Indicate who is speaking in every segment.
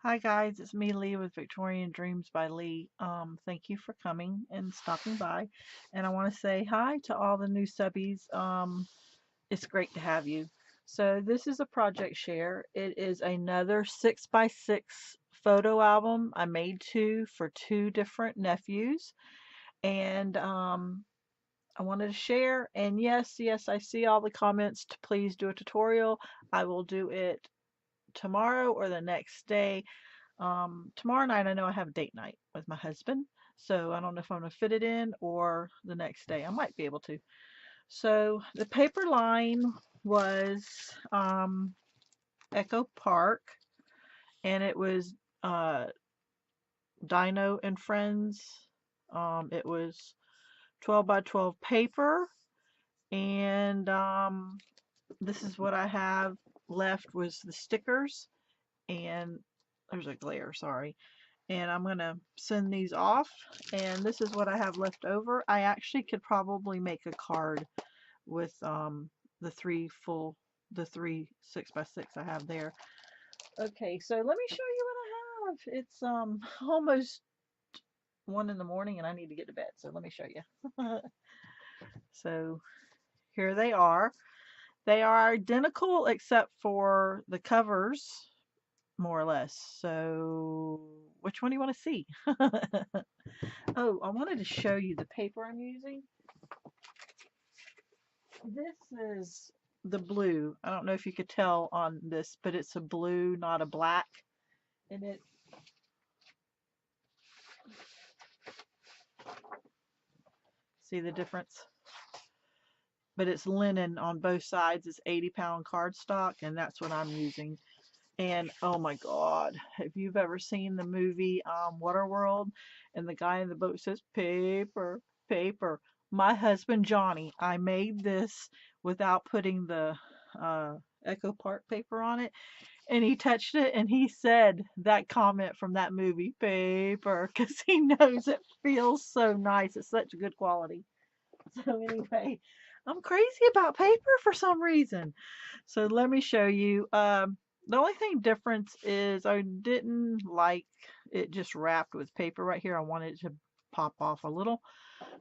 Speaker 1: Hi guys, it's me Leigh with Victorian Dreams by Leigh. Thank you for coming and stopping by. And I want to say hi to all the new subbies. It's great to have you. So this is a project share. It is another 6x6 photo album. I made two for two different nephews. And I wanted to share. And yes, I see all the comments to please do a tutorial. I will do it tomorrow or the next day. Tomorrow night, I know I have a date night with my husband, so I don't know if I'm gonna fit it in or the next day. I might be able to. So the paper line was Echo Park, and it was uh, Dino and Friends. It was 12 by 12 paper, and this is what I have left was the stickers, and there's a glare, sorry. And I'm gonna send these off, and this is what I have left over. I actually could probably make a card with the three 6x6 I have there. Okay, so let me show you what I have. It's almost 1 in the morning and I need to get to bed, so let me show you. So here they are. They are identical except for the covers, more or less. So which one do you want to see? Oh, I wanted to show you the paper I'm using. This is the blue. I don't know if you could tell on this, but it's a blue, not a black. And it, see the difference? But it's linen on both sides. It's 80-pound cardstock, and that's what I'm using. And oh my God, if you've ever seen the movie Waterworld, and the guy in the boat says, paper, paper. My husband Johnny, I made this without putting the uh, Echo Park paper on it. And he touched it and he said that comment from that movie, paper, because he knows it feels so nice. It's such good quality. So, anyway, I'm crazy about paper for some reason. So let me show you. The only thing difference is I didn't like it just wrapped with paper right here. I wanted it to pop off a little.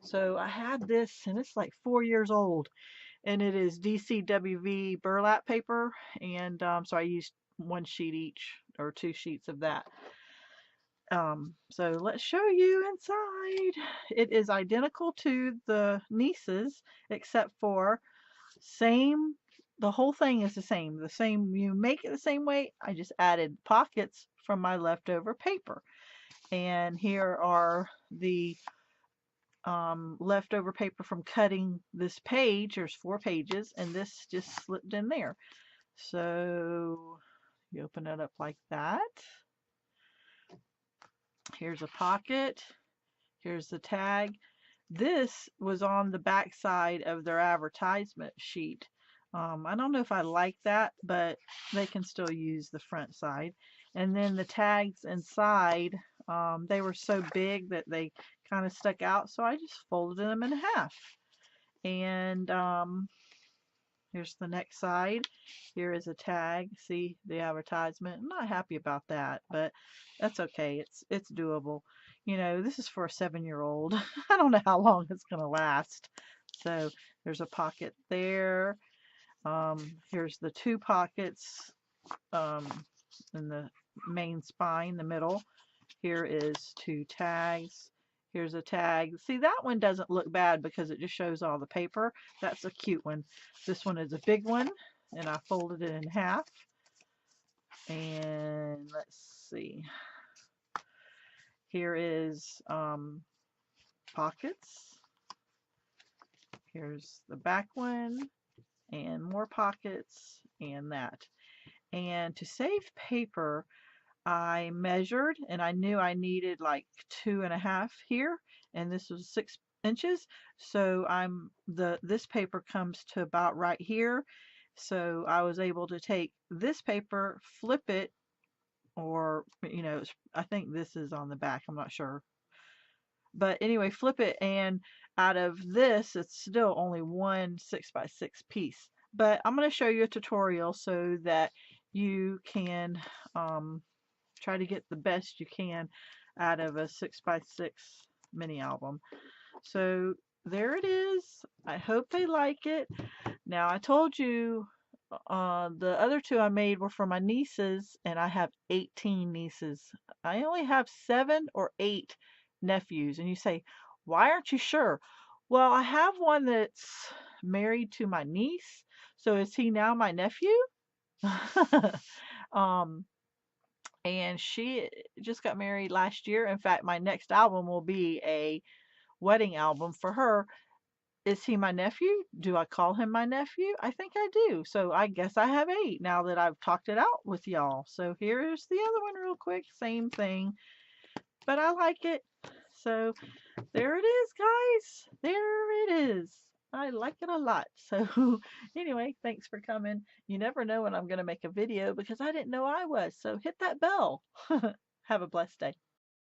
Speaker 1: So I had this, and it's like 4 years old, and it is DCWV burlap paper, and so I used one sheet each or two sheets of that. So let's show you inside. It is identical to the nieces, except for same, the whole thing is the same. The same, you make it the same way. I just added pockets from my leftover paper. And here are the leftover paper from cutting this page. There's 4 pages, and this just slipped in there. So you open it up like that. Here's a pocket. Here's the tag. This was on the back side of their advertisement sheet. I don't know if I like that, but they can still use the front side. And then the tags inside, they were so big that they kind of stuck out, so I just folded them in half. And here's the next side. Here is a tag. See the advertisement. I'm not happy about that, but that's okay. It's doable. You know, this is for a 7-year-old. I don't know how long it's gonna last. So there's a pocket there. Here's the 2 pockets um, in the main spine, the middle. Here is 2 tags. Here's a tag. See, that one doesn't look bad because it just shows all the paper. That's a cute one. This one is a big one, and I folded it in half. And let's see. Here is pockets. Here's the back one, and more pockets, and that. And to save paper, I measured and I knew I needed like 2.5 here, and this was 6 inches. So this paper comes to about right here. So I was able to take this paper, flip it, or I think this is on the back, I'm not sure. But anyway, flip it, and out of this, it's still only one 6x6 piece. But I'm going to show you a tutorial so that you can try to get the best you can out of a 6x6 mini album. So there it is. I hope they like it. Now I told you the other two I made were for my nieces, and I have 18 nieces. I only have 7 or 8 nephews. And you say, why aren't you sure? Well, I have one that's married to my niece. So is he now my nephew? um, and she just got married last year. In fact, my next album will be a wedding album for her. Is he my nephew? Do I call him my nephew? I think I do. So I guess I have 8 now that I've talked it out with y'all. So here's the other one real quick. Same thing, but I like it. So there it is, guys. There it is. I like it a lot. So anyway, thanks for coming. You never know when I'm going to make a video because I didn't know I was. So hit that bell. Have a blessed day.